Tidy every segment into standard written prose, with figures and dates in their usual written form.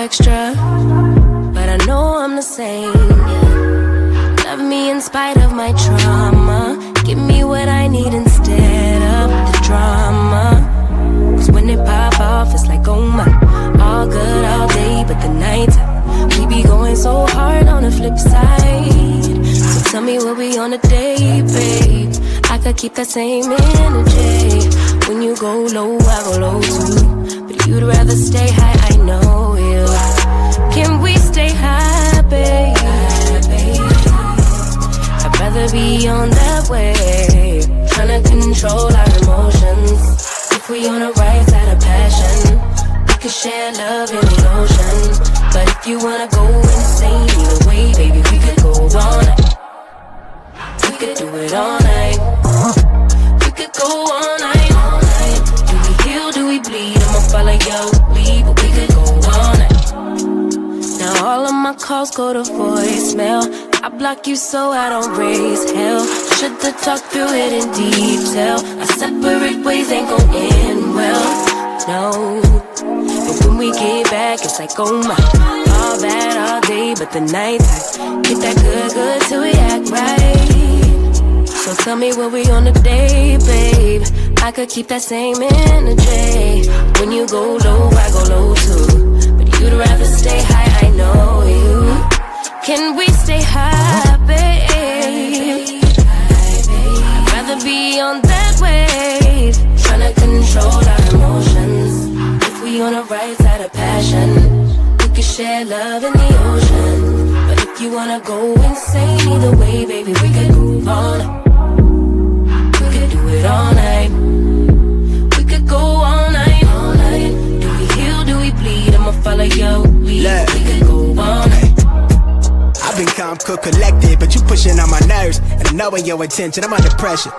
extra, but I know I'm the same. Love me in spite of my trauma. Give me what I need instead of the drama. Cause when it pop off, it's like, oh my. All good all day, but the night we be going so hard on the flip side. So tell me what we on a day, babe. I could keep that same energy. When you go low, I go low too. But you'd rather stay high, I know you. Can we stay high, babe? I'd rather be on that way. Tryna control our emotions. If we on the right side of passion, we could share love in the ocean. But if you wanna go insane either way, baby, we could go all night. We could do it all night. We could go all night, all night. Do we heal, do we bleed? I'ma follow your lead, but we could go all night. Now all of my calls go to voicemail. I block you so I don't raise hell. Should've talked through it in detail. Our separate ways ain't gon' end well, no. But when we get back, it's like, oh my. All bad all day, but the night I get that good till we act right. So tell me what we on today, babe. I could keep that same energy. When you go low, I go low too. But you'd rather stay high, I know you. Can we stay high, babe? I'd rather be on that wave. Tryna control our emotions. If we on the right side of passion, we can share love in the ocean. But if you wanna go insane either way, baby, we could move on. We could do it all night. We could go all night, all night. Do we heal, do we bleed? I'ma follow your lead. We could go all night. I've been calm, cool, collected, but you pushing on my nerves. And knowing your attention, I'm under pressure.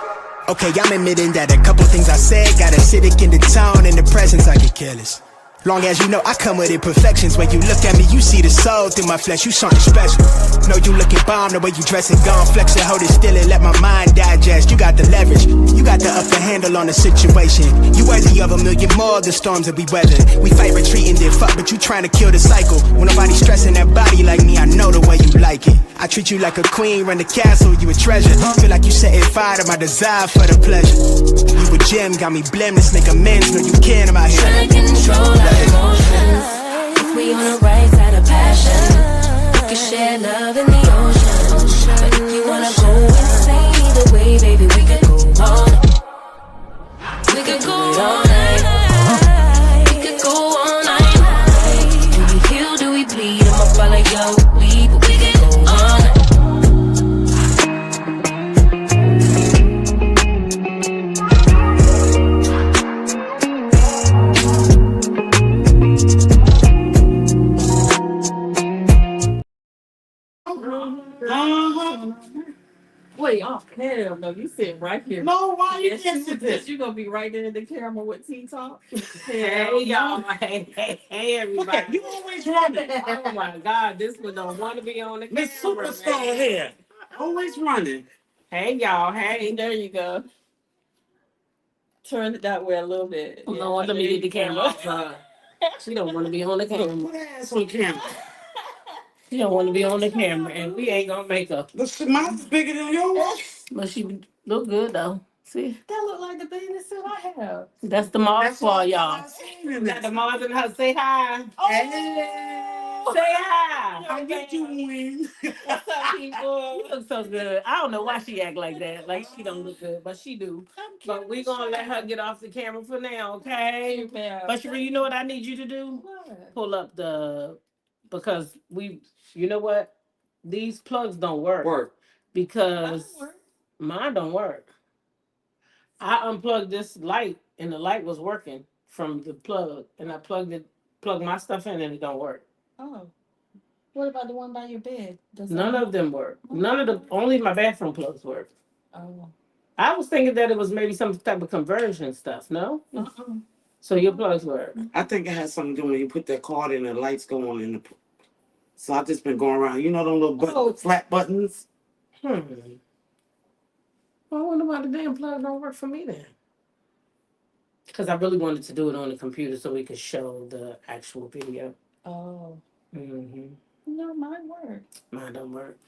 Okay, I'm admitting that a couple things I said got acidic in the tone. In the presence, I get careless. Long as you know I come with imperfections. When you look at me, you see the soul through my flesh. You something special. Know you looking bomb, the way you dressing, gone flex it, hold it still and let my mind digest. You got the leverage, you got the upper handle on the situation. You worthy of a million more of the storms that we weather. We fight retreating, then fuck, but you trying to kill the cycle. When nobody's stressing that body like me, I know the way you like it. I treat you like a queen, run the castle, you a treasure. Feel like you setting fire to my desire for the pleasure. You a gem, got me blameless, make amends, know you can about here. Trying to control our emotions. If we on the right side of passion, we can share love in the ocean. But if you wanna go insane either way, baby, we could go all night. We could go all night. We could go all night. Do we heal, do we bleed? I'ma follow your lead, but we could go all night. Wait, oh hell no, you sitting right here. No, why you can't sit there? You gonna be right there in the camera with T-Talk? Hey, y'all. Hey, everybody. Okay, you always running. Oh my God, this one don't want to be on the camera. Miss Superstar man. here. Always running. Hey, y'all. Hey, there you go. Turn it that way a little bit. I don't want them to get the camera. She don't want to be on the camera. Put her ass on camera. She don't want to be on the camera, and we ain't gonna make her. The mouth's bigger than yours. But she look good though. See, That look like the bathing suit I have. that's the Mars for y'all. Got the Mars in her. Say hi. Oh. Hey. Say hi. How you doing? What's up, people? You look so good. I don't know why she act like that. Like she don't look good, but she do. But we gonna let her get off the camera for now, okay? But Sheree, you know what I need you to do? What? Pull up because you know what? These plugs don't work. Because mine don't work. I unplugged this light and the light was working from the plug, and I plugged my stuff in and it don't work. Oh. What about the one by your bed? None of them work. Only my bathroom plugs work. Oh. I was thinking that it was maybe some type of conversion stuff, no? Uh-uh. So your plugs work. I think it has something to do when you put that card in, the lights go on in the. So I've just been going around. You know those little flat buttons? Well, I wonder why the damn plug don't work for me then. Because I really wanted to do it on the computer so we could show the actual video. Oh. Mm-hmm. No, mine worked. Mine don't work.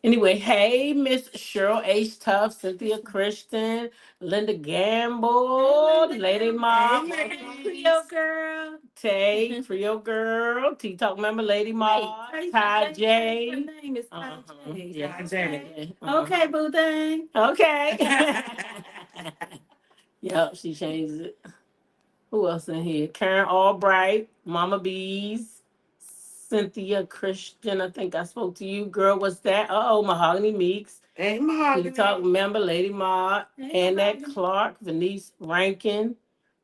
Anyway, hey, Miss Cheryl H. Tuff, Cynthia Christian, Linda Gamble, Lady Ma, Creole girl. Tay, Creole Girl, Tea Talk member, Lady Ma, Ty J. Her name is Ty J. Yeah, Okay. Uh-huh. Okay, boo thing. Okay. Yep, she changed it. Who else in here? Karen Albright, Mama Bees, Cynthia Christian. I think I spoke to you, girl. What's that? Oh, Mahogany Meeks. Hey, We Mahogany. talk member Lady Maud, Hey, Annette Mahogany. Clark, Venice Rankin.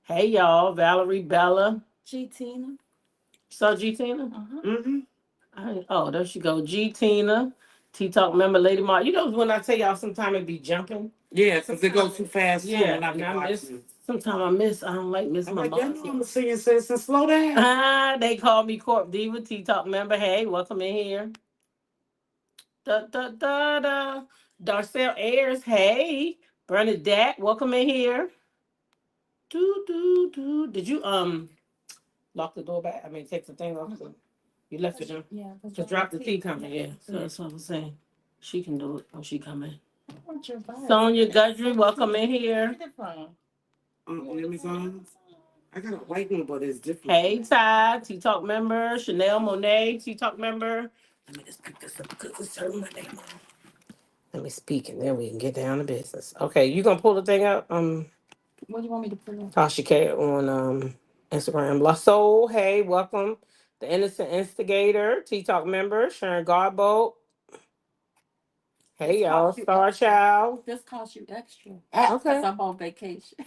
Hey y'all, Valerie Bella. G Tina. Saw G Tina? Uh-huh. Mm-hmm. Oh, there she go. G Tina. T Talk member Lady Maud. You know when I tell y'all sometimes it be jumping? Yeah, because it goes too fast too Yeah, when I be and I miss. watching. Sometimes I miss. I don't like miss I'm my like, mom. y'all know I'm a singing citizen. Slow down. They call me Corp Diva, T Talk member. Hey, welcome in here. Da da da da. Darcel Ayers, hey. Bernadette, welcome in here. Do do do. Did you lock the door back? I mean, take the thing off. You left it in. Yeah. Just drop the tea coming. Yeah, so that's what I'm saying. She can do it when she come in. I want your vibe. Sonia Gudry, welcome in here. Where it from? Amazon. I got a white one, but it's different. Hey Ty, T Talk member. Chanel Monet, T Talk member. Let me just pick this up because it's hurting my name. Let me speak and then we can get down to business. Okay, you gonna pull the thing up? What do you want me to put on? Tasha K on Instagram. La Soul, hey, welcome. The Innocent Instigator, T Talk member, Sharon Garbo. Hey This y'all, cost you Star extra. Child. This costs you extra. Okay. Because I'm on vacation.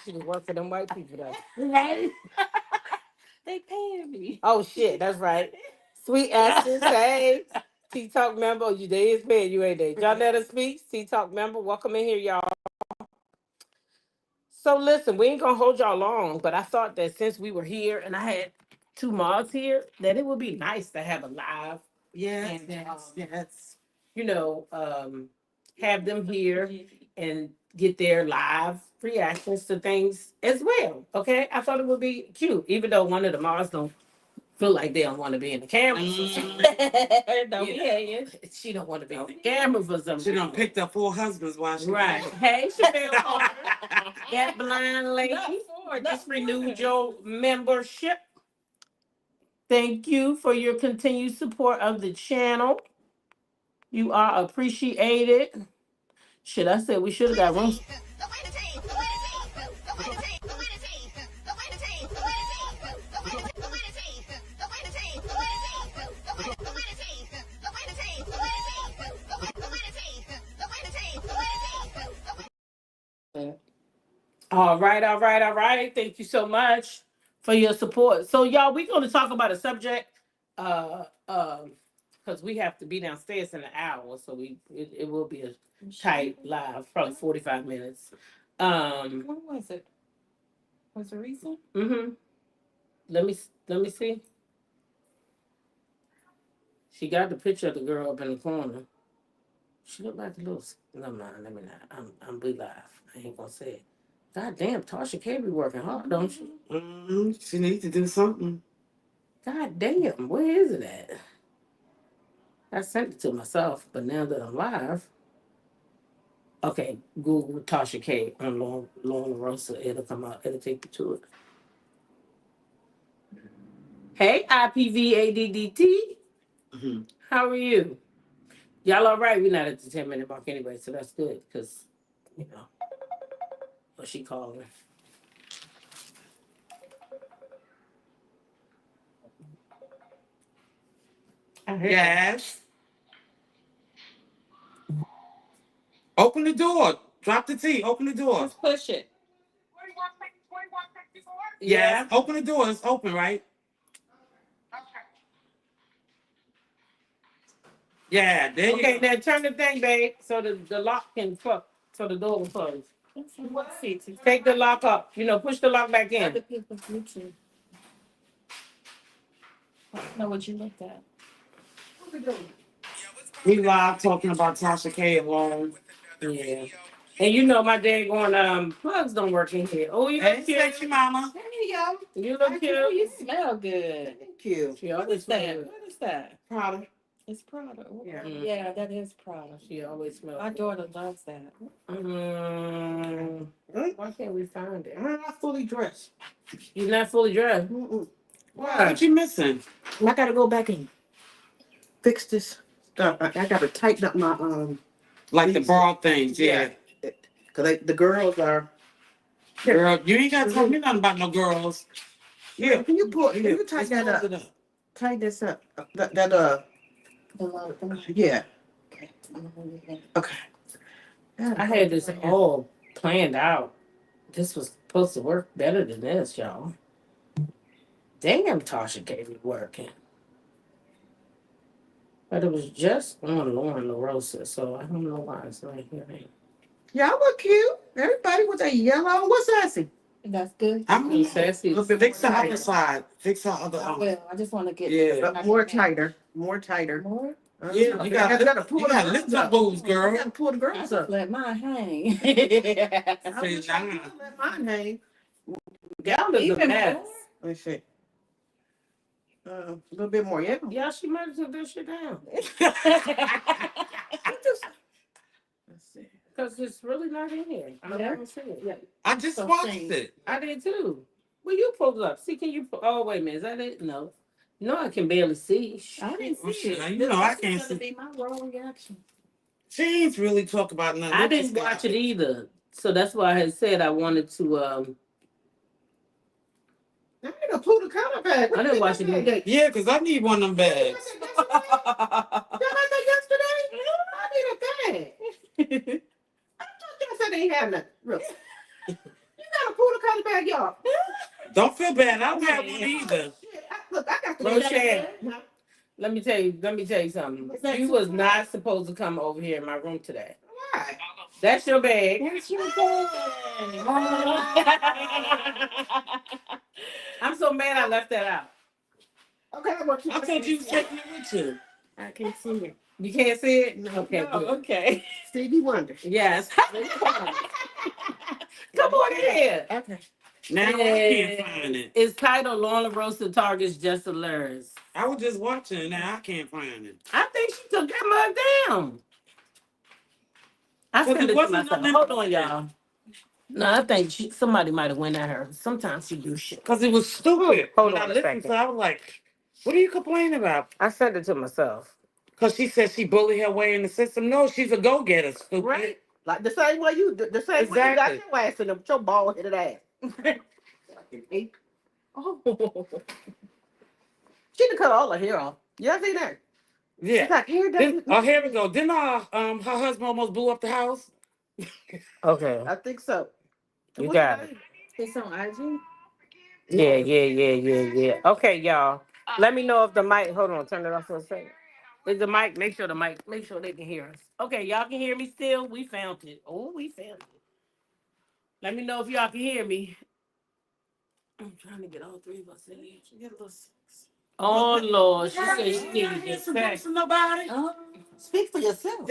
She was work for them white people though. Right? They paying me. Oh shit, that's right. Sweet Essence, hey. T Talk member, you they is paying you, ain't they? Jonetta Speaks, T Talk member, welcome in here, y'all. So listen, we ain't gonna hold y'all long, but I thought that since we were here and I had two mods here, that it would be nice to have a live. Yes, And, yes. You know, have them here and get their live reactions to things as well. Okay, I thought it would be cute, even though one of the mods don't feel like they don't want to be in the camera. Don't be hating. She don't want to be in the camera for some She reason. done picked up 4 husbands while she Right. Hey, Chanel Carter, that blind lady. Just renewed your membership. Thank you for your continued support of the channel. You are appreciated. Shit, I said we should have got room. All right, all right, all right. Thank you so much for your support. So, y'all, we're going to talk about a subject, because we have to be downstairs in an hour, so it will be a tight live, probably 45 minutes. When was it? Was it recent? Mm-hmm. Let me see. She got the picture of the girl up in the corner. She looked like a little. No, mind. Let me not. I'm be live. I ain't gonna say it. God damn, Tasha K be working hard, don't she? Mm-hmm. She needs to do something. God damn, where is it at? I sent it to myself, but now that I'm live, okay, Google Tasha K on LaRosa. It'll come out. It'll take you to it. Hey, IPVADDT. Mm-hmm. How are you? Y'all all right? We're not at the 10-minute mark anyway, so that's good because, you know, what she calling. Yes. Open the door. Drop the tea. Open the door. Just push it. Yes. Open the door. It's open, right? Yeah. There you Okay, go. now turn the thing, babe, so the lock can fuck, so the door will close. Take the lock up. You know, push the lock back in. Other people's YouTube. I don't know what you looked at. We live talking about Tasha K alone. Yeah. And you know my dad going plugs don't work in here. Oh, you look cute. Thank you, mama. Hey, yo. You look cute. You smell good. Thank you. She What always is that? smell good. What is that? Prada. It's Prada. Yeah. Yeah, that is Prada. She always smells My good. daughter loves that. Why can't we find it? I'm not fully dressed. You're not fully dressed. Why? What you missing? I gotta go back and fix this stuff. I gotta tighten up my Like the bra things, yeah. Cause the girls are. Girl, you ain't gotta tell me nothing about no girls. Yeah. Can you can you tighten that Let's up? Tighten this up. That yeah. Okay. I had this all planned out. This was supposed to work better than this, y'all. Damn, Tasha K be working. But it was just on Lauren LaRosa, so I don't know why it's not here. Y'all look cute. Everybody with that yellow. What's sassy? That's good. I'm sassy. Fix the other side. Fix the other I will. I just want to get More tighter. More tighter. More? Yeah, you gotta lift the boobs, girl. You gotta pull the I girls just up. let mine hang. I wish I could let mine hang. Y'all is a Even mess. more? Let me see. A little bit more, yeah. Yeah, she might have took this shit down. Let's see. Because it's really not in here. I don't see it. Yeah. I just So watched same. it. I did too. Well, you pulled it up. See, can you? Oh, wait a minute. Is that it? No. No, I can barely see. I didn't Well, see shit, it. you know I This can't is gonna see. be my raw reaction. She ain't really talk about nothing. I didn't watch it either. So that's why I had said I wanted to. I need a Pluto counter bag. I didn't watch it either. Yeah, because I need one of them bags. Y'all like that yesterday? I need a bag. I thought y'all said they ain't have nothing. Really. You got a Pluto counter bag, y'all. Don't feel bad. I don't have one either. Shit, look, I got the Rochelle. Huh? Let me tell you something. You was not supposed to come over here in my room today. Why? That's your bag. That's your bag. I'm so mad I left that out. Okay, I want you. I thought you was taking it with you. I can see it. You can't see it? Okay, No, good. Okay. Stevie Wonder. Yes. Come on in here. Okay. Now I can't find it. It's titled Laura Rosa Targets Just Alert. I was just watching. Now I can't find it. I think she took that mug down. I But sent it it to wasn't myself. nothing Hold on, important. y'all. No, I think somebody might have went at her. Sometimes she do shit. Because it was stupid. Hold When on I a listened second. to it, I was like, what are you complaining about? I sent it to myself. Because she said she bullied her way in the system. No, she's a go-getter, stupid. Right? Like the same way you way you got Exactly. your ass in your bald headed ass. Oh. She done cut all her hair off. Y'all see that? Yeah. She's like, hair Then, doesn't. here we go. Didn't her husband almost blew up the house? Okay. I think so. You What's got her it. name? It's on IG. Yeah. Okay, y'all. Let me know if the mic. Hold on, turn it off for a second. Is the mic? Make sure they can hear us. Okay, y'all can hear me still. We found it. Oh, we found it. Let me know if y'all can hear me. I'm trying to get all three of us in here. Oh Lord, she said she needed to get sex. Nobody. Speak for yourself.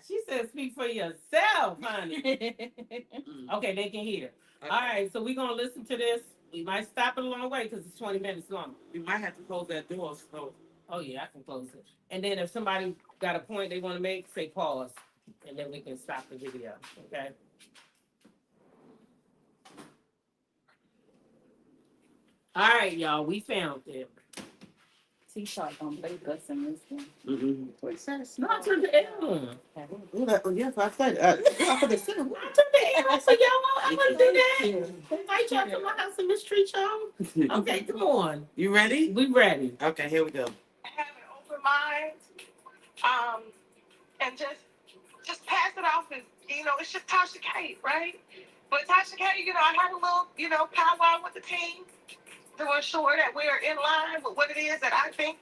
She said, "Speak for yourself, honey." Okay, they can hear. All right, so we're gonna listen to this. We might stop it a long way because it's 20 minutes long. We might have to close that door. So. Oh yeah, I can close it. And then if somebody got a point they want to make, say pause, and then we can stop the video. Okay. All right, y'all. We found it. T-shirt gonna play us in this one. Mm-hmm. What's that? Not turn the air on. Yes, I said. I put the cinema. Not turn the air on for y'all. I want to do that. Invite y'all to my house and mistreat y'all. Okay, come on. You ready? We ready. Okay, here we go. Have an open mind, and just pass it off as it's just Tasha K, right? But Tasha K, I had a little powwow with the team to ensure that we are in line with what it is that I think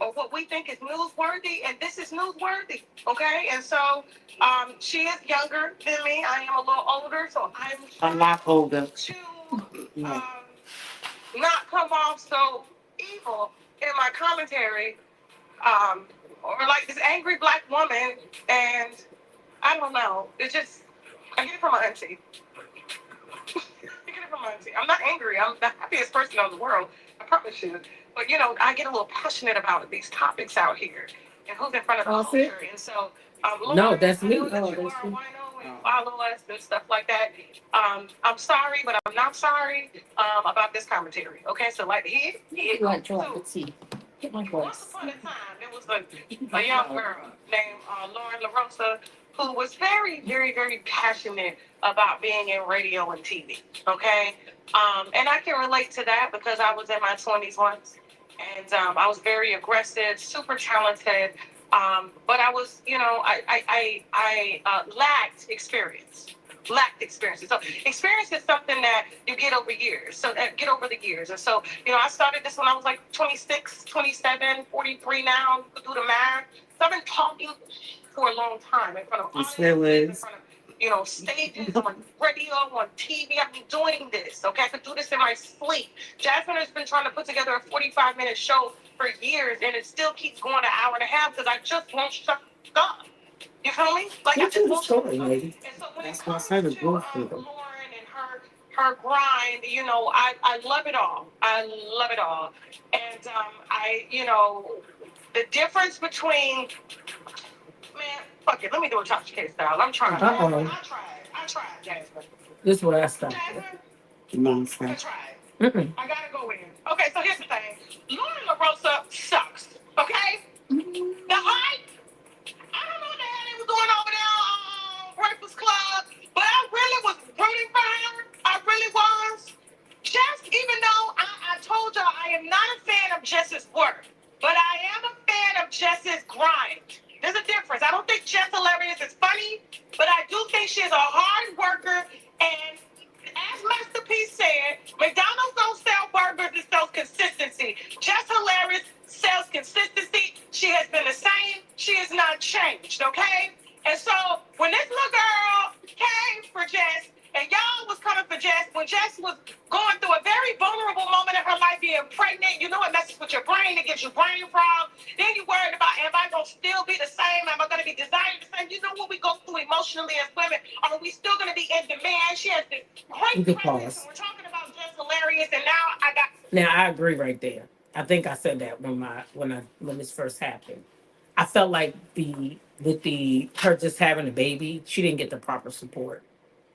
or what we think is newsworthy, and this is newsworthy, okay? And so she is younger than me. I am a little older, so I'm A lot older. to not come off so evil in my commentary, or like this angry black woman, and I don't know. It's just I get it from my auntie. I'm not angry. I'm the happiest person in the world. I promise you. But I get a little passionate about these topics out here and who's in front of the culture. And so, Lauren, No, that's I me. know that you are a wino and follow us and stuff like that. I'm sorry, but I'm not sorry about this commentary. Okay, so like he Like the tea. Get my once glass. upon a time, there was a young girl named LaRosa who was very, very, very passionate about being in radio and TV. Okay, and I can relate to that because I was in my 20s once, and I was very aggressive, super talented, but I was, I lacked experience. Lacked experience. So experience is something that you get over years. So get over the years. And so, I started this when I was like 26, 27, 43 now. You could do the math. So I've been talking for a long time in front of audiences, in front of, stages, on radio, on TV. I've been doing this. Okay, I could do this in my sleep. Jasmine has been trying to put together a 45-minute show for years, and it still keeps going an hour and a half because I just won't shut up. You feel me? Like I just won't shut up. And so when it comes to Lauren and her grind, I love it all. I love it all. And the difference between man, fuck it, let me do a Taska K style. I'm trying. I tried, Jasmine. This is what I stopped. Jasmine, I tried. I gotta go in. Okay, so here's the thing. Lauren LaRosa sucks. Okay? The hype, I don't know what the hell they were doing over there on Breakfast Club, but I really was rooting for her. I really was. Jess, even though I told y'all I am not a fan of Jess's work, but I am a fan of Jess's grind. There's a difference. I don't think Jess Hilarious is funny, but I do think she's a hard worker. And as Master P said, McDonald's don't sell burgers, it sells consistency. Jess Hilarious sells consistency. She has been the same. She has not changed, okay? And so when this little girl came for Jess, and y'all was coming for Jess, when Jess was going through a very vulnerable moment in her life, being pregnant, it messes with your brain, it gives you brain fog. Then you worried about, am I going to still be the same? Am I going to be desired the same? You know what we go through emotionally as women? Are we still going to be in demand? She has this great presence, and we're talking about Jess Hilarious, and now I got... Now I agree right there. I think I said that when this first happened. I felt like her just having a baby, she didn't get the proper support.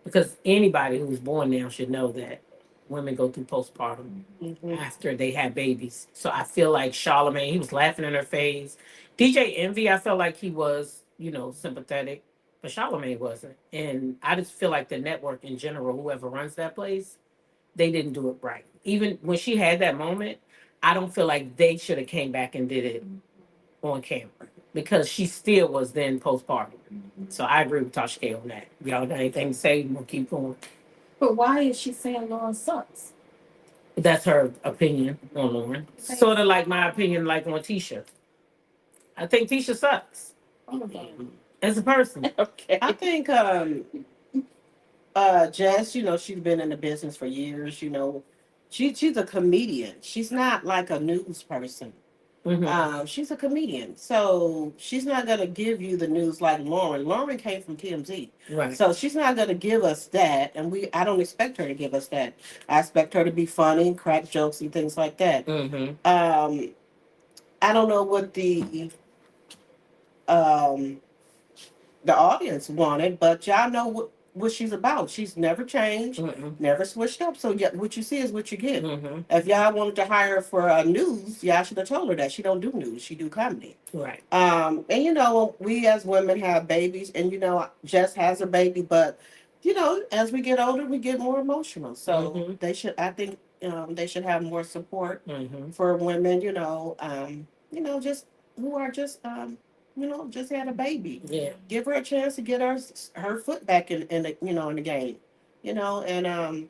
Because anybody who's born now should know that women go through postpartum after they have babies. So I feel like Charlamagne, he was laughing in her face. DJ Envy, I felt like he was, sympathetic, but Charlamagne wasn't. And I just feel like the network in general, whoever runs that place, they didn't do it right. Even when she had that moment, I don't feel like they should have came back and did it on camera because she still was then postpartum. So I agree with Tasha K on that. Y'all got anything to say? We'll keep going. But why is she saying Lauren sucks? That's her opinion on Lauren. Sort of like my opinion, like on Tisha. I think Tisha sucks as a person. Okay. I think Jess, she's been in the business for years, she's a comedian. She's not like a news person. She's a comedian, so she's not gonna give you the news like Lauren. Lauren came from TMZ, Right. so she's not gonna give us that, and I don't expect her to give us that. I expect her to be funny, crack jokes, and things like that. I don't know what um the audience wanted, but y'all know what she's about. She's never changed, never switched up. So yeah, what you see is what you get. If y'all wanted to hire her for news, y'all should have told her that she don't do news. She do comedy. Right. And we as women have babies, and Jess has a baby, but as we get older, we get more emotional. So they should, I think, they should have more support for women. Just who are just just had a baby. Yeah. Give her a chance to get her foot back in the game. And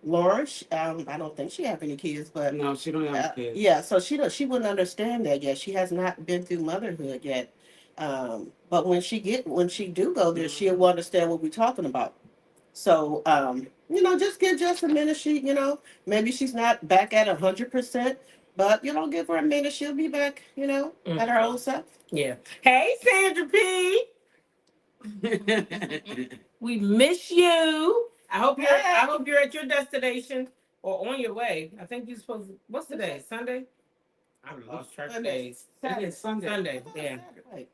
Lauren, I don't think she have any kids, but no, she don't have kids. Yeah, so she wouldn't understand that yet. She has not been through motherhood yet. But when she do go there, she'll understand what we're talking about. So just give Jess a minute. Maybe she's not back at 100%, but give her a minute. She'll be back. At her old self. Yeah. Hey, Sandra P. We miss you. I hope you're at your destination or on your way. I think you're supposed to, what's today? Sunday? I lost track of days. It is Sunday. Sunday, yeah.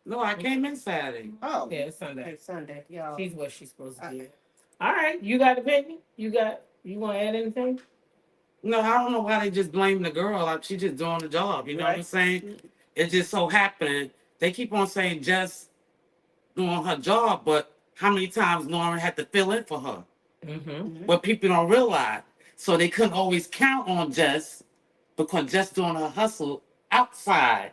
No, I came in Saturday. Oh, Yeah, it's Sunday. it's Sunday, y'all. She's what she's supposed to be. All right, you got a opinion? You want to add anything? No, I don't know why they just blame the girl. Like, she just doing the job. You know what I'm saying? It just so happened. They keep on saying Jess doing her job, but how many times Lauren had to fill in for her? Mm-hmm. What people don't realize. So they couldn't always count on Jess because Jess doing her hustle outside.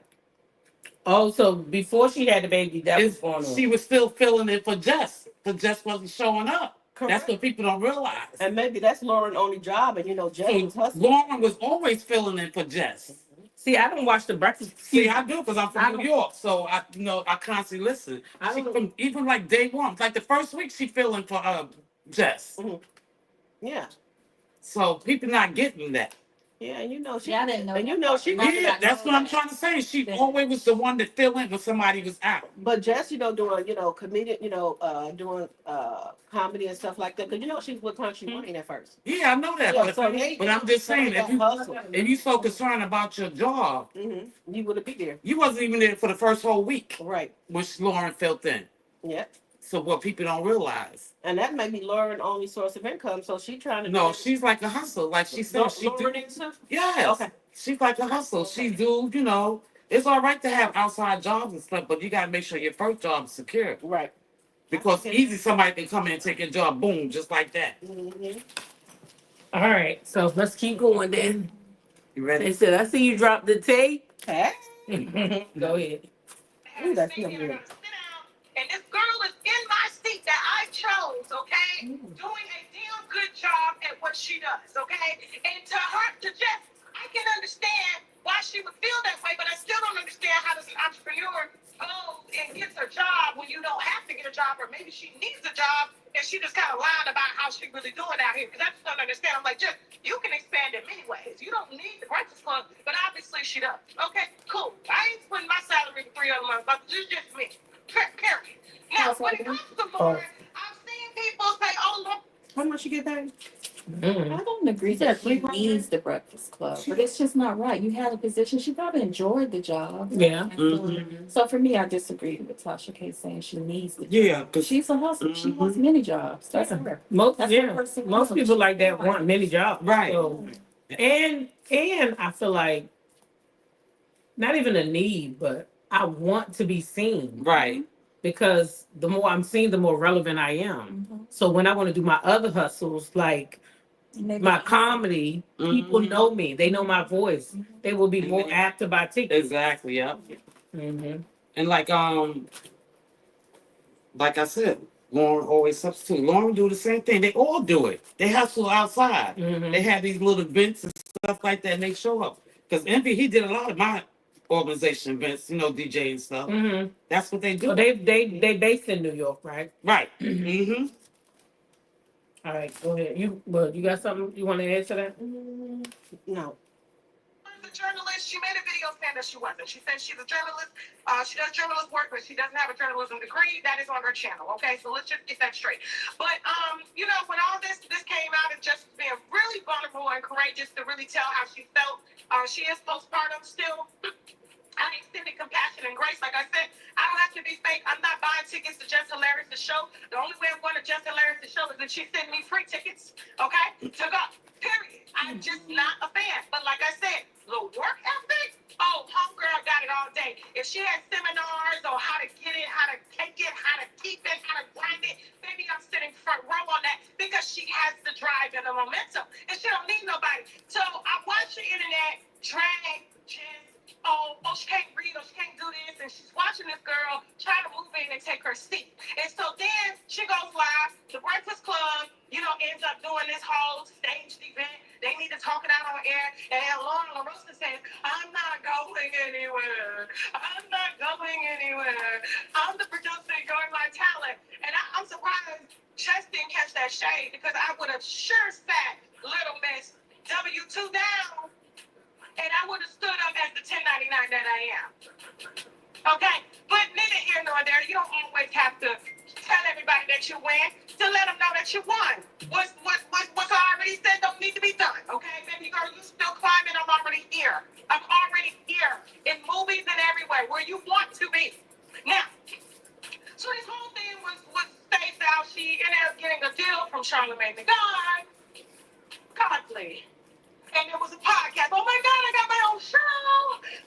Oh, so before she had the baby, that was going on. She was still filling in for Jess because Jess wasn't showing up. Correct. That's what people don't realize. And maybe that's Lauren's only job, and Jess was hustling. Lauren was always filling in for Jess. See, I don't watch the breakfast. See, I do because I'm from New York, so I constantly listen. Even like day one, like the first week, she filling for Jess. Mm-hmm. Yeah. So people not getting that. Yeah, and she. Yeah, I didn't know. And she. Yeah, that's what I'm trying to say. She always was the one that fill in when somebody was out. But Jess, doing comedian, doing comedy and stuff like that. Because she's with Country Wayne at first. Yeah, I know that. Yeah, but I'm just saying, if you so concerned about your job, you wouldn't be there. You wasn't even there for the first whole week, right? Which Lauren filled in. Yeah. So what people don't realize. And that may be Lauren's only source of income. So she's trying to. No, she's like a hustle. Like she said, Yes. Okay. She's like a hustle. Okay. She do, it's all right to have outside jobs and stuff, but you gotta make sure your first job is secure. Right. Because easy somebody can come in and take your job, boom, just like that. Mm-hmm. All right, so let's keep going then. You ready? They said, I see you drop the tape. Hey. Go ahead. Ooh, that's good. And this girl is in my seat that I chose, okay? Doing a damn good job at what she does, okay? And to Jess, I can understand why she would feel that way, but I still don't understand how this entrepreneur goes and gets a job when you don't have to get a job, or maybe she needs a job and she just kind of lied about how she really doing out here. Because I just don't understand. I'm like, Jess, you can expand in many ways. You don't need the Breakfast Club, but obviously she does. Okay, cool. I ain't putting my salary for 3 other months, but it's just me. Period. Now, when it comes to Lauren, I've seen people say, "Oh, look, how much you get paid?" I don't agree that she needs the Breakfast Club, but it's just not right. You had a position; she probably enjoyed the job. Yeah. So for me, I disagree with Tasha K saying she needs the job. Yeah, because she's a hustler. She wants many jobs. That's her. Most people like that want many jobs. Right. So, and I feel like not even a need, but I want to be seen. Right. Because the more I'm seen, the more relevant I am. So when I want to do my other hustles, like my comedy, people know me. They know my voice. They will be more apt to buy tickets. Exactly. Yep. And like I said, Lauren always substitute. Lauren do the same thing. They all do it. They hustle outside. They have these little events and stuff like that, and they show up. Because Envy, he did a lot of my organization events, DJ and stuff. That's what they do. So they based in New York, right? Right. All right, go ahead. You got something you want to add to that? No. a journalist. She made a video saying that she wasn't. She said she's a journalist. She does journalist work, but she doesn't have a journalism degree. That is on her channel. Okay, so let's just get that straight. But when all this came out, and just being really vulnerable and courageous to really tell how she felt. She is postpartum still. I extended compassion and grace. Like I said, I don't have to be fake. I'm not buying tickets to Jess Hilarious the show. The only way I'm going to Jess Hilarious the show is that she send me free tickets, okay, to go. Period. I'm just not a fan. But like I said, the work ethic, homegirl got it all day. If she had seminars on how to get it, how to take it, how to keep it, how to grind it, maybe I'm sitting front row on that because she has the drive and the momentum. And she don't need nobody. So I watch the internet drag Jess. She can't read, she can't do this, and she's watching this girl try to move in and take her seat. And so then she goes live. The Breakfast Club, ends up doing this whole staged event. They need to talk it out on air. And LaRosa says, I'm not going anywhere. I'm not going anywhere. I'm the producer enjoying my talent. And I'm surprised Jess didn't catch that shade because I would have sure sat Little Miss W2 down. And I would have stood up as the 1099 that I am. Okay? But neither here nor there. You don't always have to that you win to let them know that you won. What's already said don't need to be done, okay? Baby girl, you still climbing, I'm already here. I'm already here in movies and everywhere where you want to be. Now, so this whole thing was staged out. She ended up getting a deal from Charlamagne the God. God, please. And it was a podcast. Oh my God, I got my own show.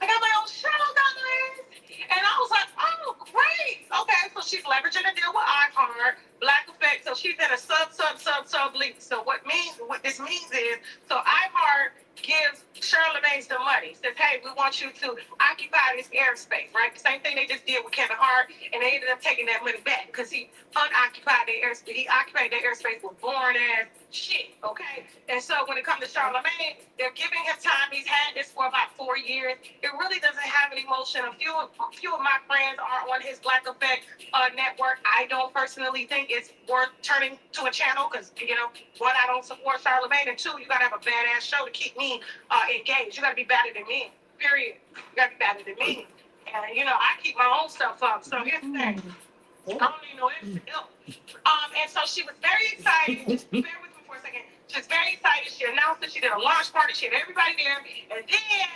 I got my own show, guys. And I was like, oh, great. Okay, so she's leveraging a deal with iHeart, Black Effect. So she's in a sub league. So what this means is, so iHeart gives Charlamagne some money. Says, hey, we want you to occupy this airspace, right? The same thing they just did with Kevin Hart, and they ended up taking that money back because he unoccupied the airspace. He occupied the airspace with boring ass shit, okay? And so when it comes to Charlamagne, they're giving him time. He's had this for about 4 years. It really doesn't have any motion. A few of my friends are on his Black Effect network. I don't personally think it's worth turning to a channel because, you know, one, I don't support Charlamagne, and two, you gotta have a badass show to keep me engaged. You gotta be better than me, period. You gotta be better than me. And, you know, I keep my own stuff up. So here's the thing. I don't need no extra help. And so she was very excited. Just bear with me for a second. She was very excited. She announced that she did a launch party. She had everybody there. And then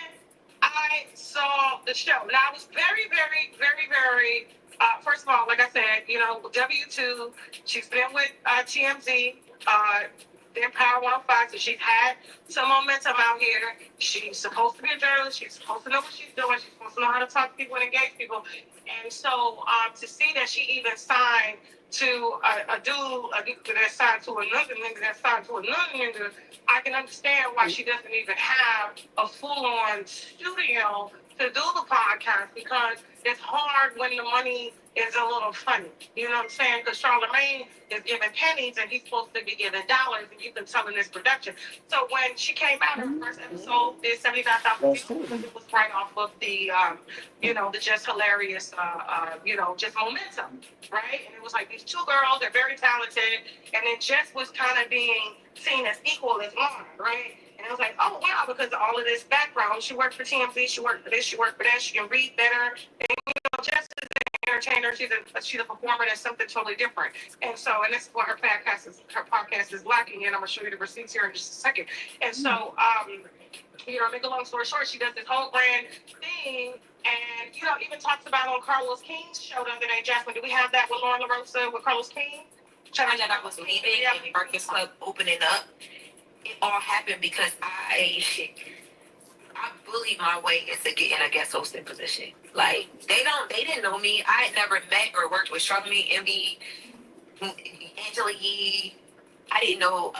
I saw the show. Now, I was very, very, very, very, first of all, like I said, you know, W2, she's been with TMZ, their Power 105, so she's had some momentum out here. She's supposed to be a journalist. She's supposed to know what she's doing. She's supposed to know how to talk to people and engage people. And so to see that she even signed to a dude that's signed to another nigga that's signed to another nigga, I can understand why she doesn't even have a full-on studio to do the podcast, because it's hard when the money is a little funny. You know what I'm saying? Because Charlamagne is giving pennies and he's supposed to be giving dollars, and you can tell in this production. So when she came out, her first episode did 79,000 views because it was right off of the, you know, the just hilarious, you know, just momentum, right? And it was like these two girls, they're very talented, and then Jess was kind of being seen as equal as Lauren, right? And I was like, oh, wow, because of all of this background. She worked for TMZ, she worked for this, she worked for that, she can read better. And, you know, Jess is an entertainer, she's a performer, that's something totally different. And so, and this is what her podcast is lacking, and I'm going to show you the receipts here in just a second. And so, you know, make a long story short, she does this whole brand thing, and, you know, even talks about on Carlos King's show the other day. Jasmine, do we have that with LaRosa, with Carlos King? When I was leaving and Breakfast Club opening up, it all happened because I bullied my way into getting a guest hosting position. Like, they didn't know me. I had never met or worked with Charlamagne, Envy, Angela Yee. I didn't know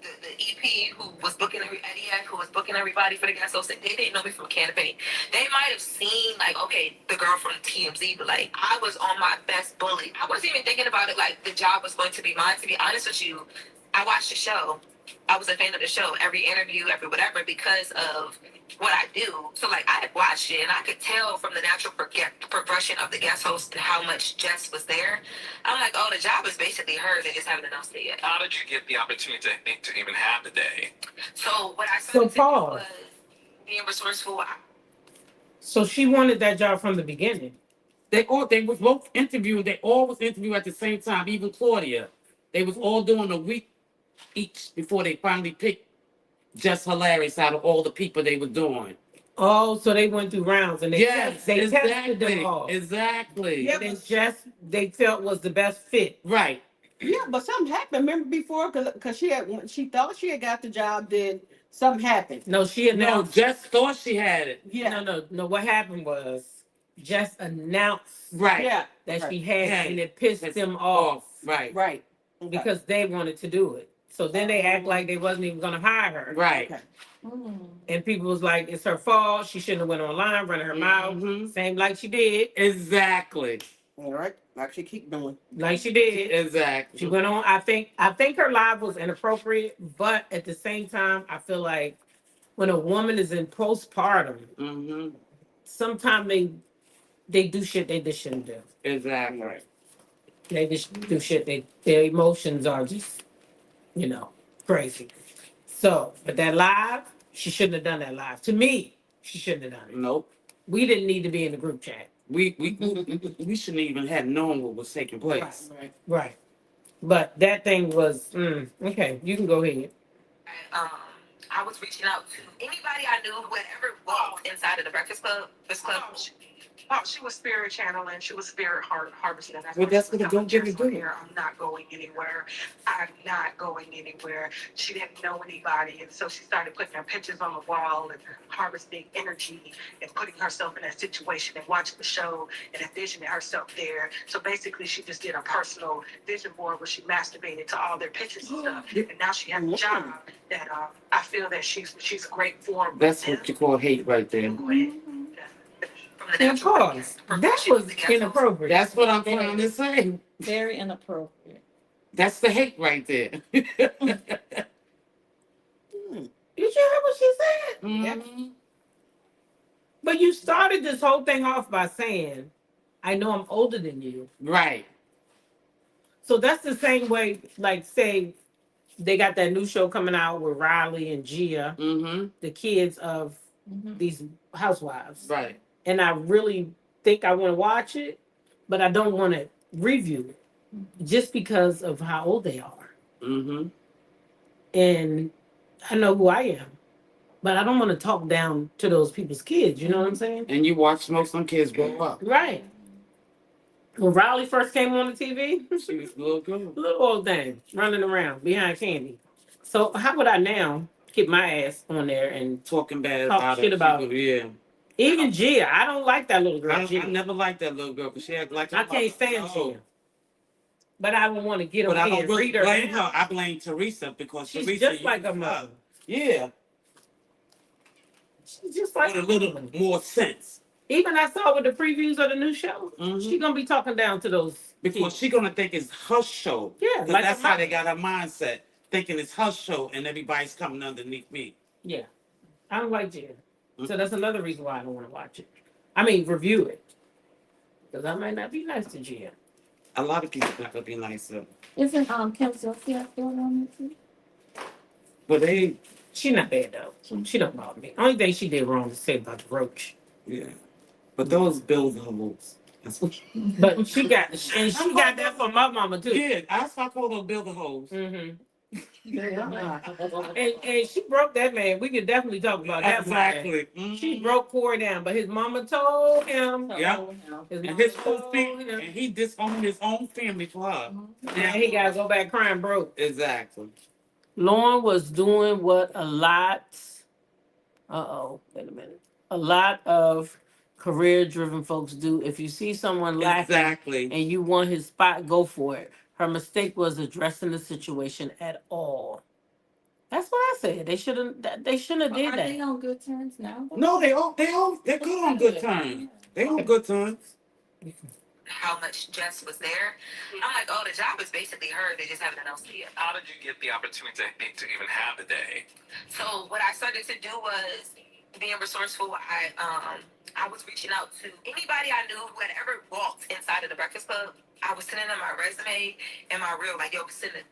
the EP who was booking who was booking everybody for the guest hosting. They didn't know me from a can of paint. They might have seen, like, okay, the girl from TMZ, but, like, I was on my best bully. I wasn't even thinking about it like the job was going to be mine. To be honest with you, I watched the show. I was a fan of the show, every interview, every whatever, because of what I do. So, like, I had watched it, and I could tell from the natural progression of the guest host how much Jess was there. I'm like, oh, the job is basically hers. They just haven't announced it yet. How did you get the opportunity to even have the day? So what I started to do was being resourceful. So she wanted that job from the beginning. They was both interviewed. They all was interviewed at the same time. Even Claudia, they was all doing a week each before they finally picked Just Hilarious out of all the people they were doing. Oh, so they went through rounds and they tested them all. Exactly. Yeah, and Jess, they felt was the best fit. Right. Yeah, but something happened. Remember before, because she thought she had got the job, then something happened. No, she announced. No, Jess thought she had it. Yeah. No. What happened was Jess announced Yeah. that she had it, and it pissed them off. Right. Right. Okay. Because they wanted to do it. So then they act like they wasn't even gonna hire her. Right. Okay. And people was like, it's her fault. She shouldn't have went online, running her mouth. Same like she did. Exactly. All right. Like she keep doing. Like she did. Exactly. She went on. I think her live was inappropriate, but at the same time, I feel like when a woman is in postpartum, sometimes they do shit they just shouldn't do. Exactly. They just do shit. Their emotions are just, crazy. So, but that live, she shouldn't have done that live. To me, she shouldn't have done it. Nope. We didn't need to be in the group chat. We shouldn't even have known what was taking place. Right. But that thing was okay. You can go ahead. um, I was reaching out to anybody I knew who had ever walked inside of the Breakfast Club. This club. Oh, she was spirit channeling. She was spirit harvesting. That's Well, what that's she was gonna telling go get Jess it on good. air. I'm not going anywhere. I'm not going anywhere. She didn't know anybody, and so she started putting her pictures on the wall and harvesting energy and putting herself in that situation and watching the show and envisioning herself there. So basically, she just did a personal vision board where she masturbated to all their pictures and stuff. And now she has a job that I feel that she's great for. That's what you call hate right there. From the Of course, that was inappropriate. That's what I'm trying to say. Very inappropriate. That's the hate right there. You hear what she said? Mhm. But you started this whole thing off by saying, "I know I'm older than you." Right. So that's the same way, like, say they got that new show coming out with Riley and Gia, the kids of these housewives. Right. And I really think I want to watch it, but I don't want to review it just because of how old they are. And I know who I am, but I don't want to talk down to those people's kids. You know what I'm saying? And you watch most of them kids grow up. Right. When Riley first came on the TV, She was a little girl. little old thing running around behind Candy. So how would I now get my ass on there and Talking bad talk about shit it. about People, yeah. even Gia? I don't like that little girl. I never liked that little girl because she had like I can't stand Gia. But I would want to get But on I here don't and really read her. blame her. I blame Teresa because She's Teresa just like her mother. Yeah. She's just like With a little more sense. Even I saw with the previews of the new show, she's gonna be talking down to those because she's gonna think it's her show. Yeah, like that's how they got her mindset, thinking it's her show and everybody's coming underneath me. Yeah, I don't like Jen, so that's another reason why I don't want to watch it. I mean, review it because I might not be nice to Jen. A lot of people not gonna be nice. Isn't Kim Zolciak still on it too? But she not bad though. She don't bother me. Only thing she did wrong is say about the roach. Yeah, but those build holes. But she got that from my mama too. Yeah, I call those build holes. And she broke that man. We could definitely talk about that. Exactly. She broke Corey down, but his mama told him. Yeah. And his whole family, and he disowned his own family for her. Now he gotta go back crying broke. Exactly. Lauren was doing what a lot. Wait a minute. A lot of career-driven folks do. If you see someone lacking and you want his spot, go for it. Her mistake was addressing the situation at all. That's what I said. They shouldn't have did Are that. they on good terms now? No, they're good on good terms. They on good terms. How much Jess was there. I'm like, oh, the job is basically her. They just haven't announced it yet. How did you get the opportunity to even have the day? So what I started to do was being resourceful. I was reaching out to anybody I knew who had ever walked inside of the Breakfast Club. I was sending them my resume and my reel, like, yo, send it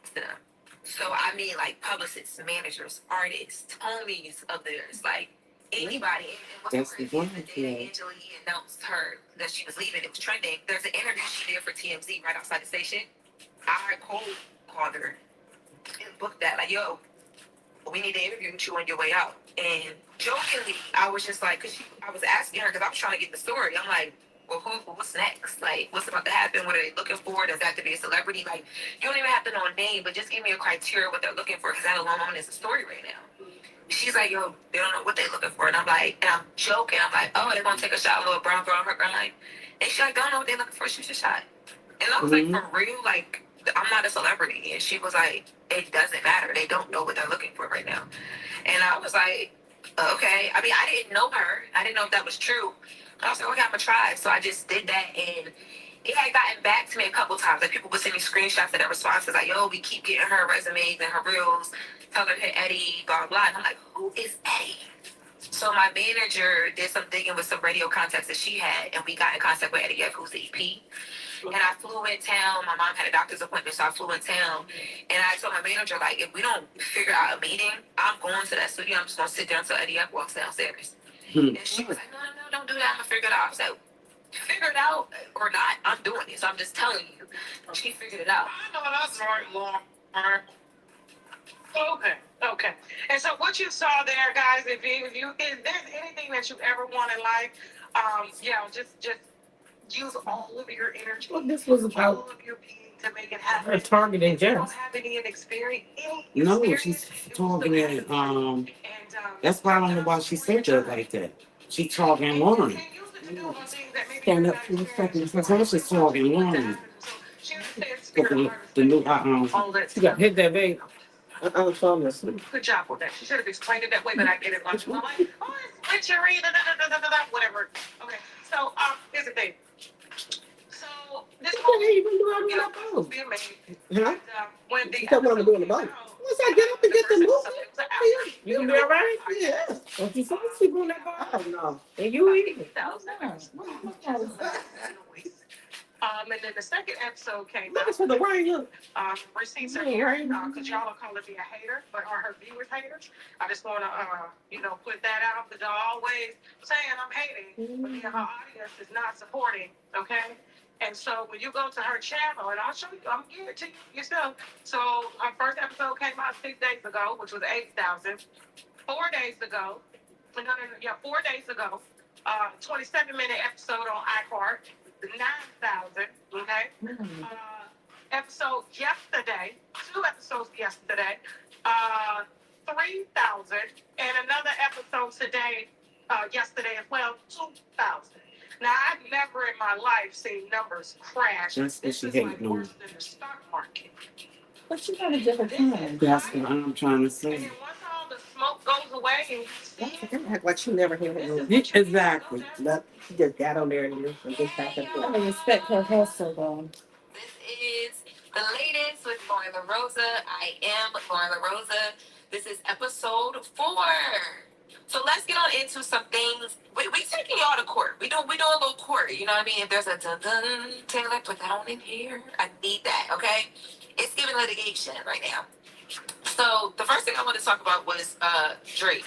to them. So I mean, like, publicists, managers, artists, homies of theirs, like anybody. That's the point. Angela announced her that she was leaving. It was trending. There's an interview she did for TMZ right outside the station. I called her and booked that. Like, yo, we need to interview with you on your way out. And jokingly, I was just like, I was asking her because I was trying to get the story. I'm like, well, what's next? Like, what's about to happen? What are they looking for? Does that have to be a celebrity? Like, you don't even have to know a name, but just give me a criteria what they're looking for because that alone is a story right now. She's like, yo, they don't know what they're looking for. And I'm like, and I'm joking. I'm like, oh, they're going to take a shot of a little brown girl on her grind. And she's like, don't know what they're looking for. Shoot your shot. And I was like, for real? Like, I'm not a celebrity. And she was like, it doesn't matter. They don't know what they're looking for right now. And I was like, okay. I mean, I didn't know her. I didn't know if that was true. But I was like, okay, I'm going to try. So I just did that. And it had gotten back to me a couple times. Like, people would send me screenshots of their responses. Like, yo, we keep getting her resumes and her reels. Tell her, hit Eddie, blah, blah. And I'm like, who is Eddie? So my manager did some digging with some radio contacts that she had, and we got in contact with Eddie F, who's the EP. And I flew in town. My mom had a doctor's appointment, so I flew in town. And I told my manager, like, if we don't figure out a meeting, I'm going to that studio. I'm just going to sit there until Eddie F walks downstairs. And she was like, no, don't do that. I'm going to figure it out. I was like, figure it out or not, I'm doing it. So I'm just telling you, she figured it out. I know that's right, Lauren. Okay. And so what you saw there, guys, if there's anything that you ever want in life, just use all of your energy, Well, this was all about of your being to make it happen. her targeting If you don't Jess. have any experience, No, she's talking at that's why I don't know why she said that like that. She talking Lauren. Stand up for the second. That's how she's talking Lauren. But the new She got hit that baby. Falling asleep. Good job with that. She should have explained it that way, but I get it. I'm like, oh, it's witchery, whatever. Okay, so here's the thing. So this whole was being made. Huh? When the You thought what I'm doing about it? Once I get up and get the movie, You gonna be all right? yeah. Don't you fall asleep on that bar? Oh no. And you eat. And then the second episode came Look out. for the rain. Look. Receipts are here because y'all are calling me a hater, but are her viewers haters? I just want to, put that out because y'all always saying I'm hating, but then her audience is not supporting, okay? And so when you go to her channel, and I'll show you, I'm giving it to you yourself. So our first episode came out 6 days ago, which was 8,000. 4 days ago, 4 days ago, 27-minute episode on iCard, 9,000, okay? Episode yesterday, 2 episodes yesterday, 3,000, and another episode today, yesterday as well, 2,000. Now, I've never in my life seen numbers crash. That's what This she is hate like doing. worse than the stock market. But she got a different time. That's what I'm trying to And say. then once all the smoke goes away and you see it, Act like she never heard this her. is what you Exactly. need to go Look, she just got on there and just back and I forth. gotta respect her hustle though. This is the latest with LaRosa. I am LaRosa. This is episode 4. So let's get on into some things. We taking y'all to court. We doing a little court. You know what I mean? If there's a dun dun, Taylor, put that on in here. I need that. Okay. It's giving litigation right now. So the first thing I want to talk about was Drake.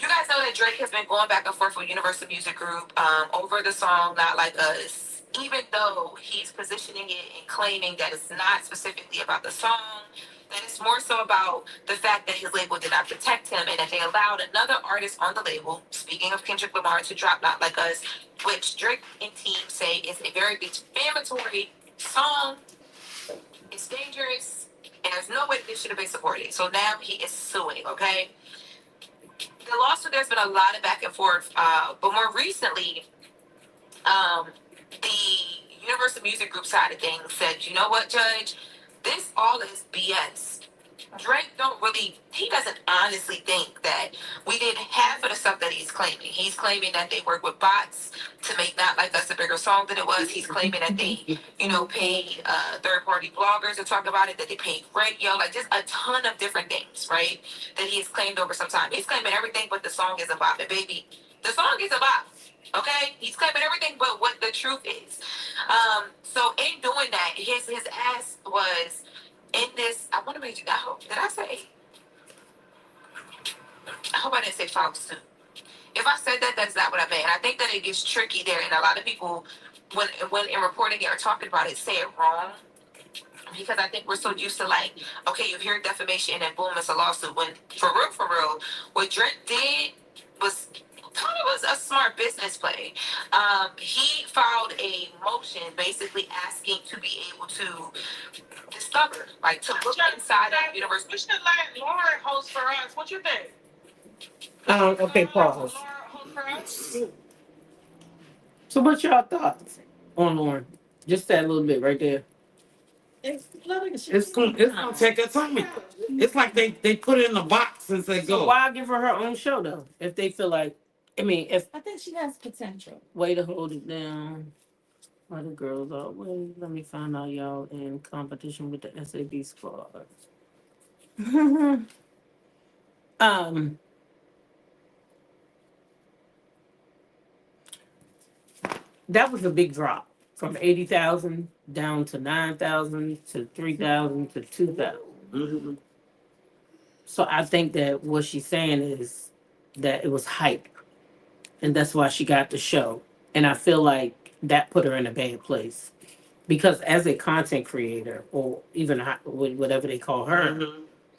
You guys know that Drake has been going back and forth with Universal Music Group over the song Not Like Us, even though he's positioning it and claiming that it's not specifically about the song, that it's more so about the fact that his label did not protect him and that they allowed another artist on the label, speaking of Kendrick Lamar, to drop Not Like Us, which Drake and team say is a very defamatory song. It's dangerous, and there's no way that this should have been supported. So now he is suing, okay? The lawsuit, there's been a lot of back and forth, but more recently, the Universal Music Group side of things said, you know what, Judge, this all is BS. Drake he doesn't honestly think that we did half of the stuff that he's claiming. He's claiming that they work with bots to make Not Like Us a bigger song than it was. He's claiming that they, paid third-party bloggers to talk about it, that they paid radio, like just a ton of different things, right? That he has claimed over some time. He's claiming everything but the song is a bot. And baby, the song is a bot. Okay, he's claiming everything but what the truth is. So in doing that, his ass was in this. I want to make you. I hope did I say? I hope I didn't say false. If I said that, that's not what I meant. I think that it gets tricky there, and a lot of people, when in reporting it or talking about it, say it wrong. Because I think we're so used to okay, you hear defamation and boom, it's a lawsuit. When for real, what Drake did was a smart business play. He filed a motion basically asking to be able to discover, to look inside of Universal. We should let Lauren host for us. What you think? Okay, pause. Lauren host for us? So what's y'all thoughts on Lauren? Just that little bit right there. It's gonna take a time. It's like they put it in a box and say So go. why give her own show though? If they feel like, if I think she has potential. way to hold it down. Why the girls are let me find out y'all in competition with the SAB squad. That was a big drop from 80,000 down to 9,000 to 3,000 to 2,000. Mm-hmm. So I think that what she's saying is that it was hype, and that's why she got the show. And I feel like that put her in a bad place because as a content creator or even whatever they call her,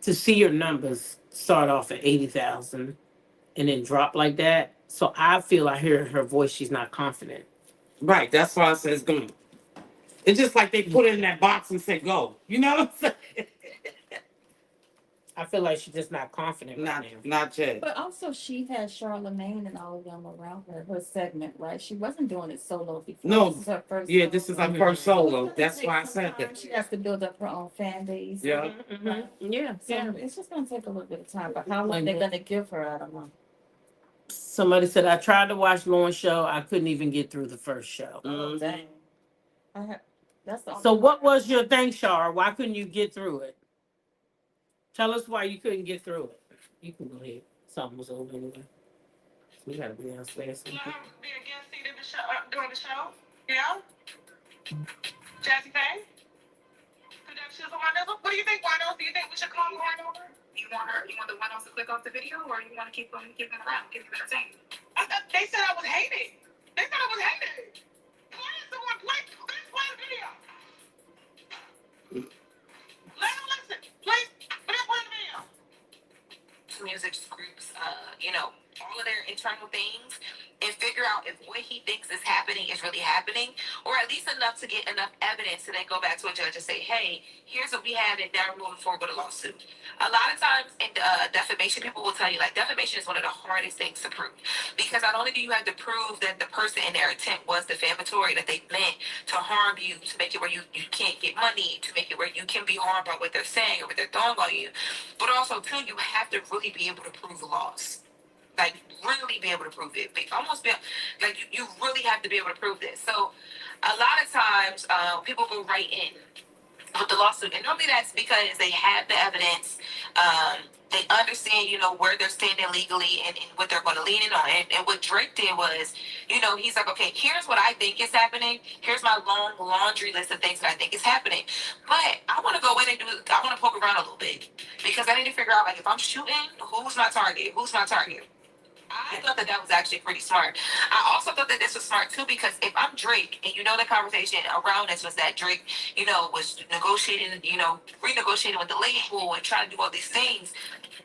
to see your numbers start off at 80,000 and then drop like that. So I feel I hear her voice. She's not confident. Right. That's why I said it's going. It's just like they put it in that box and said go. You know what I'm saying? I feel like she's just not confident right now. Not yet. But also, she had Charlemagne and all of them around her segment, right? She wasn't doing it solo before. No. This is her first. Yeah, this is her first solo. It's That's gonna why I take said some time. that. She has to build up her own fan base. Yeah. Yeah. So it's just gonna take a little bit of time. But how long they're gonna give her, I don't know. Somebody said I tried to watch Lauren's show. I couldn't even get through the first show. Oh, dang. That's the So what was your thing, Shar? Why couldn't you get through it? Tell us why you couldn't get through it. You can go ahead. Something was over anyway. We gotta be downstairs. Be a guest seat in the show, during the show. Yeah. Jazzy Faye. Productions on my level. What do you think, Wino? Do you think we should call Lauren over? You want the one else to click off the video, or you want to keep them around, keep them entertained? They said I was hated. They said I was hated. Please, someone play the video. Let them listen. Please, play the video. Music groups, all of their internal things, and figure out if what he thinks is happening is really happening, or at least enough to get enough evidence to then go back to a judge and say, hey, here's what we have, and now we're moving forward with a lawsuit. A lot of times in defamation, people will tell you, like, defamation is one of the hardest things to prove, because not only do you have to prove that the person in their intent was defamatory, that they meant to harm you, to make it where you can't get money, to make it where you can be harmed by what they're saying or what they're throwing on you, but also, too, you have to really be able to prove a loss. Like, really be able to prove it. You really have to be able to prove this. So, a lot of times, people go right in with the lawsuit. And normally that's because they have the evidence. They understand, where they're standing legally and what they're going to lean in on. And what Drake did was, he's like, okay, here's what I think is happening. Here's my long laundry list of things that I think is happening. But I want to go in and I want to poke around a little bit. Because I need to figure out, like, if I'm shooting, who's my target? I thought that was actually pretty smart. I also thought that this was smart too, because if I'm Drake, and the conversation around this was that Drake, was negotiating, renegotiating with the label and trying to do all these things.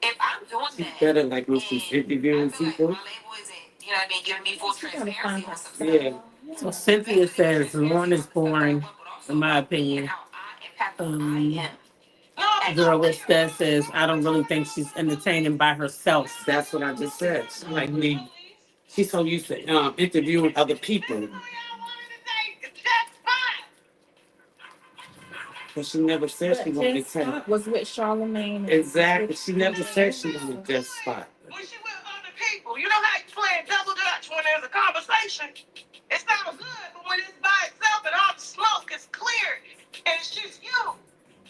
If I'm doing that, better like when she's interviewing people. Like my label isn't, giving me full transparency on some Yeah. So Cynthia says Lauren is boring, in my opinion. Girl with that says I don't really think she's entertaining by herself. That's what I just said. Like me, she's so used to interviewing other people, but she never said she wanted to Jess tell. Scott was with Charlemagne. Exactly. She never said she wanted Jess Spot. When she with other people, you know how you playing double dutch when there's a conversation? It sounds good, but when it's by itself and all the smoke is cleared and it's just you.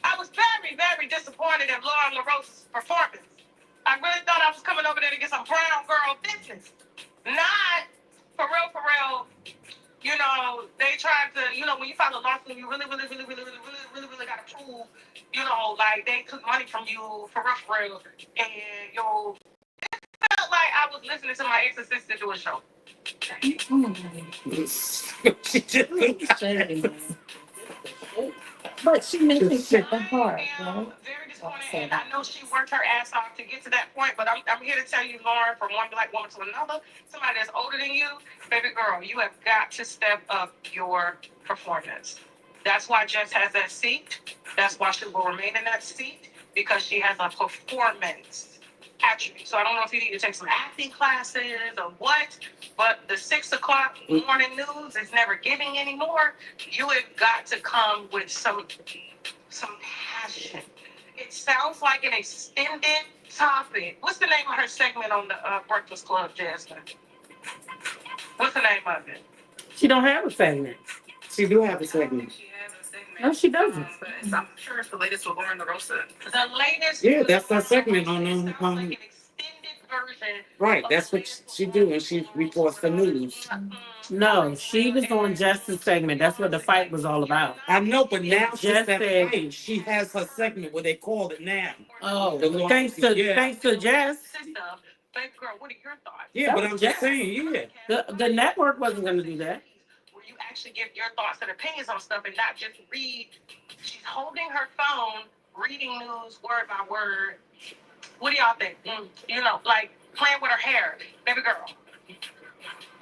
I was very, very disappointed in LaRosa's performance. I really thought I was coming over there to get some brown girl business. Not for real. They tried to, when you file a lawsuit, you really gotta prove, like they took money from you for real. And it felt like I was listening to my ex-assistant do a show. She just But she mentioned the heart, right? Very disappointed, and I know she worked her ass off to get to that point, but I'm here to tell you, Lauren, from one black woman to another, somebody that's older than you, baby girl, you have got to step up your performance. That's why Jess has that seat. That's why she will remain in that seat, because she has a performance attribute. So I don't know if you need to take some acting classes or what, but the 6 o'clock morning news is never giving anymore. You have got to come with some passion. It sounds like an extended topic. What's the name of her segment on the Breakfast Club, Jasmine? What's the name of it? She don't have a segment. She do have a segment. She has a segment. No, she doesn't. But I'm sure it's the latest with Lauren LaRosa. The latest. Yeah, that's her segment on It sounds like an extended version. Right, that's what she do when she reports the news. No, she was on Jess's segment. That's what the fight was all about. I know, but now Jess since that said- fight, she has her segment where they call it now. Oh, The law- thanks to Jess. Baby girl, what are your thoughts? Yeah, but I'm just saying, yeah. The network wasn't going to do that. Where where you actually give your thoughts and opinions on stuff and not just read. She's holding her phone, reading news word by word. What do y'all think? You know, like playing with her hair. Baby girl,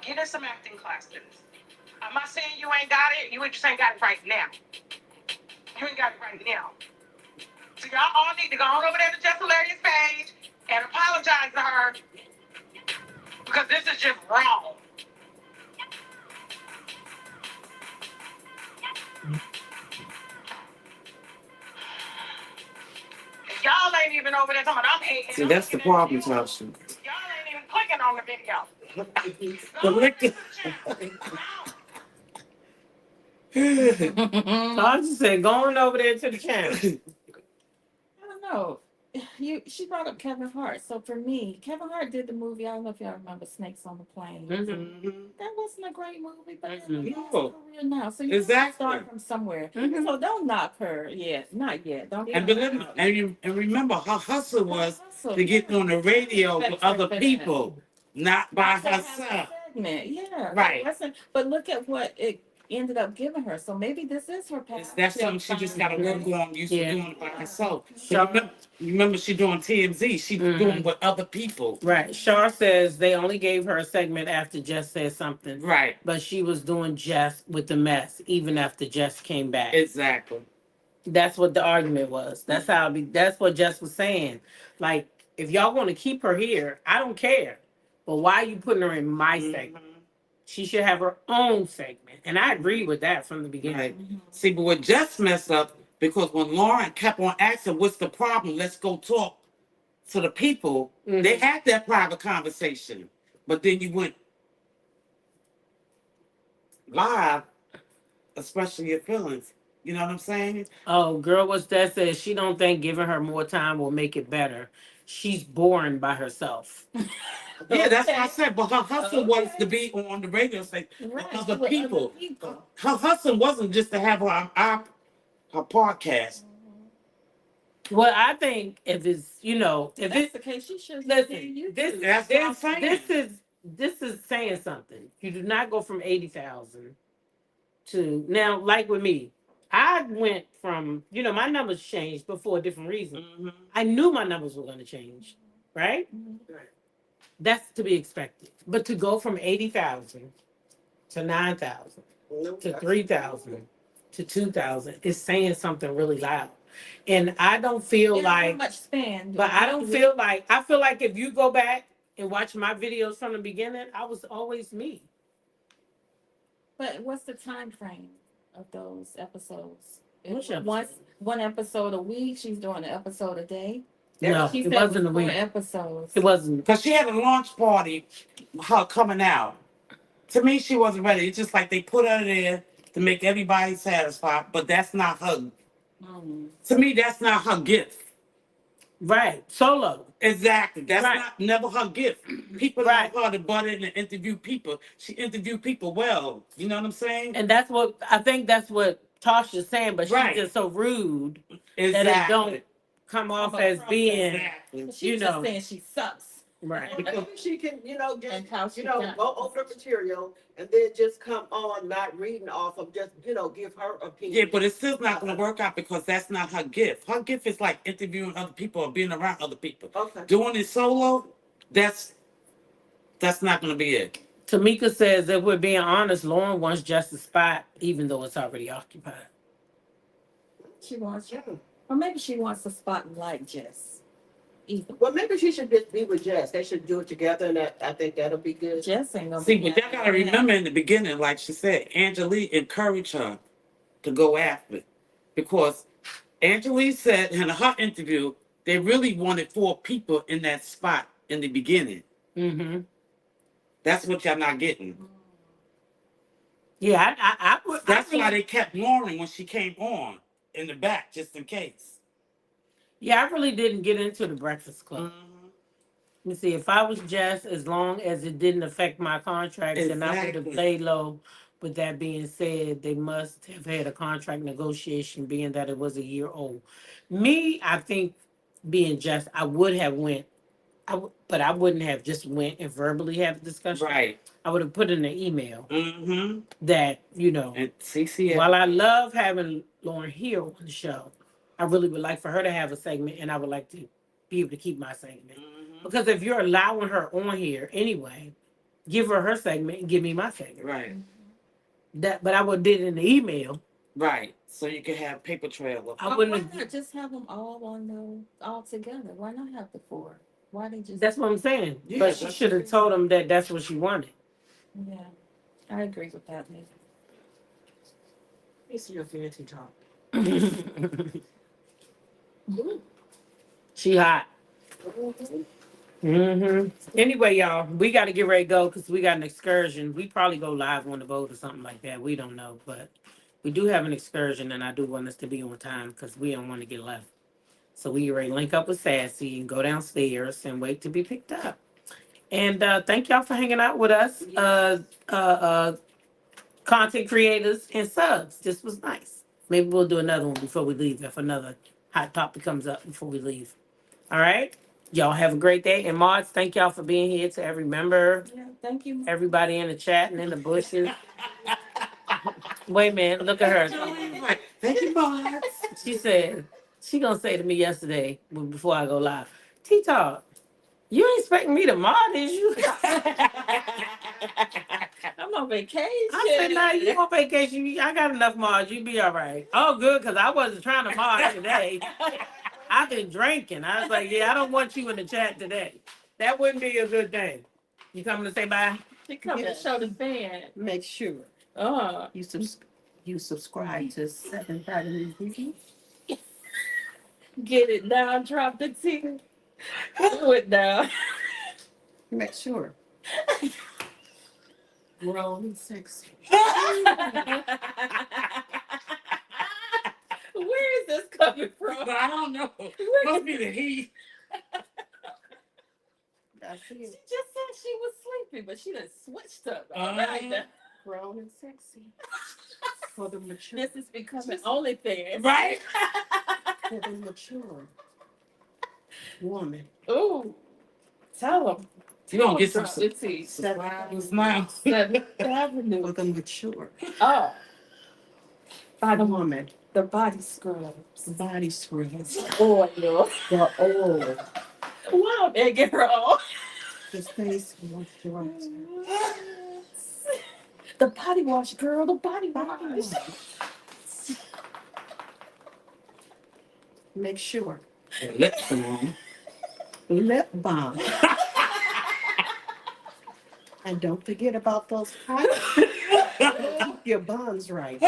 get in some acting classes. I'm not saying you ain't got it. You just ain't got it right now. You ain't got it right now. So y'all all need to go on over there to Jess Hilarious page and apologize to her because this is just wrong. And y'all ain't even over there talking about I'm hating. See, that's the problem, Tasha. Y'all ain't even clicking on the video. The liquor. So I just said, going over there to the channel. I don't know. She brought up Kevin Hart. So for me, Kevin Hart did the movie. I don't know if y'all remember Snakes on the Plane. That wasn't a great movie, but it's No. career now. So you Exactly. start from somewhere. So don't knock her yet. Not yet. Don't And believe, and remember, her hustle was to get on the radio with other people, not by herself. Segment. Yeah. Right. But look at what it ended up giving her. So maybe this is her path. That's something she just got to work on. Used to doing it by herself. Sure. Remember, she doing TMZ. She doing with other people. Right. Shar says they only gave her a segment after Jess said something. Right. But she was doing Jess with the mess even after Jess came back. Exactly. That's what the argument was. That's what Jess was saying. Like, if y'all want to keep her here, I don't care. But why are you putting her in my segment? She should have her own segment. And I agree with that from the beginning. Right. See, but what Jess messed up, because when Lauren kept on asking, what's the problem? Let's go talk to the people. They had that private conversation. But then you went live, especially your feelings. You know what I'm saying? Oh, girl, what's that says? She don't think giving her more time will make it better. She's boring by herself. Yeah, that's what I said. But her hustle was to be on the radio station with other people. Her hustle wasn't just to have her podcast. Well, I think if it's, if That's the case, she should listen, That's what I'm saying. this is saying something. You do not go from 80,000 to now, like with me. I went from, my numbers changed, but for a different reason. I knew my numbers were going to change, right? That's to be expected. But to go from 80,000 to 9,000 to 3,000 to 2,000 is saying something really loud. And I don't feel like much span. But I don't feel like I feel like if you go back and watch my videos from the beginning, I was always me. But what's the time frame of those episodes? Which episode? One episode a week. She's doing an episode a day. No, She it said wasn't a four week. episodes. It wasn't. Because she had a launch party, her coming out. To me, she wasn't ready. It's just like they put her there to make everybody satisfied, but that's not her. To me, that's not her gift. Right. Solo. Exactly. That's Right. not never her gift. People Right. love her to butt in and interview people. She interviewed people well. You know what I'm saying? And that's what I think that's what Tasha's saying, but she's Right. just so rude Exactly. that it don't come off as being Exactly. She's just saying she sucks. right. Maybe she can, just, And how she go got- over the material and then just come on, not reading off of just, give her opinion. Yeah, but it's still not going to work out because that's not her gift. Her gift is like interviewing other people or being around other people. Okay. Doing it solo, that's not going to be it. Tamika says if we're being honest, Lauren wants just a spot, even though it's already occupied. She wants, or maybe she wants a spotlight, Jess. Either. Well, maybe she should just be with Jess. They should do it together, and I think that'll be good. Jess ain't gonna See, be but y'all got to remember in the beginning, like she said, Angelique encouraged her to go after it. Because Angelique said in her interview, they really wanted 4 people in that spot in the beginning. That's what y'all not getting. Yeah, That's why they kept Lauren when she came on in the back, just in case. Yeah, I really didn't get into the Breakfast Club. Let me see, if I was Jess, as long as it didn't affect my contract, then I would have played low. With that being said, they must have had a contract negotiation, being that it was a year old. Me, I think, being Jess, I would have went But I wouldn't have just went and verbally have a discussion. Right. I would have put in an email that, you know, and CC. While I love having Lauren here on the show, I really would like for her to have a segment, and I would like to be able to keep my segment. Because if you're allowing her on here anyway, give her segment and give me my segment. Right. But I would did it in the email. Right. So you can have paper trail. I wouldn't. Why not just have them all together? Why not have the 4? Why they just? That's what I'm saying. Yeah, but she should have told them that that's what she wanted. Yeah, I agree with that. Maybe. It's your fancy talk. She hot. Anyway, y'all, we got to get ready to go because we got an excursion. We probably go live on the boat or something like that. We don't know, but we do have an excursion, and I do want us to be on time because we don't want to get left. So we get ready to link up with Sassy and go downstairs and wait to be picked up. And thank y'all for hanging out with us, content creators and subs. This was nice. Maybe we'll do another one before we leave if another hot topic comes up before we leave. All right? Y'all have a great day. And Marge, thank y'all for being here. To every member. Yeah, thank you. Everybody in the chat and in the bushes. Wait a minute, look at her. Thank you, Marge. She said, she gonna say to me yesterday before I go live, T-Talk, you ain't expecting me to mod, is you? I'm on vacation. I said, nah, you on vacation. I got enough mods. You be all right. Oh, good, because I wasn't trying to mod today. I've been drinking. I was like, yeah, I don't want you in the chat today. That wouldn't be a good thing. You coming to say bye? She coming to show the fan. Make sure you subscribe to 7:30 Music. Get it now. Drop the T. Do it now. Make sure. Grown and sexy. Where is this coming from? I don't know. Must be the heat. She just said she was sleepy, but she done switched up. Right. Grown and sexy. For the mature. This is becoming OnlyFans. Right? For the mature woman. Ooh. Tell them. You don't get some Subscribers now. 7th Avenue. For the mature. Oh. By the woman. The body scrubs. Body scrubs. Oil. The oil. Wow, they get her all. The face moisturizer. The body wash, girl. The body wash. Make sure. Lip balm. Lip balm. And don't forget about those highlights. Keep your buns right.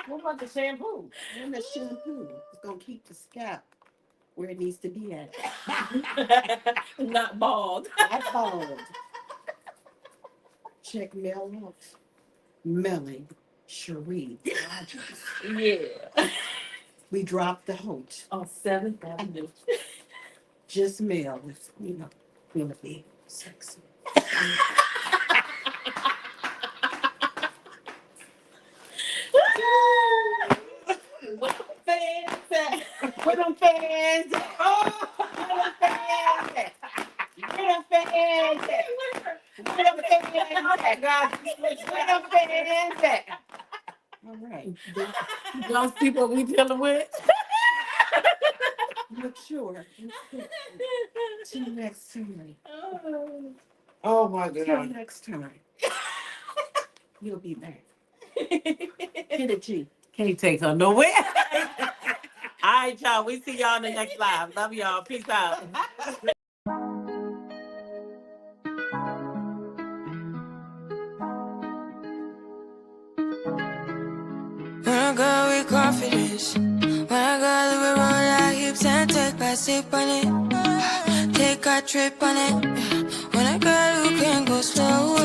What about the shampoo? And the shampoo is going to keep the scalp where it needs to be at. Not bald. Not bald. Check Mel out. Melly, Cherie, Rogers. Yeah. We dropped the host. On 7th Avenue. Just Mel with, gonna be sexy. What the fans at? Where them fans at? Oh, where them fans at? Where them fans at? Where them fans at? Where them fans at? All right. Y'all see what we dealing with? Mature. Till next time. Oh my Till God. next time. You'll be back. Hit a G. Can't take her nowhere. All right, y'all. We see y'all in the next live. Love y'all. Peace out. When I go with confidence, when I go live around our hips and take a sip on it, take a trip on it. When I go, you can go slow.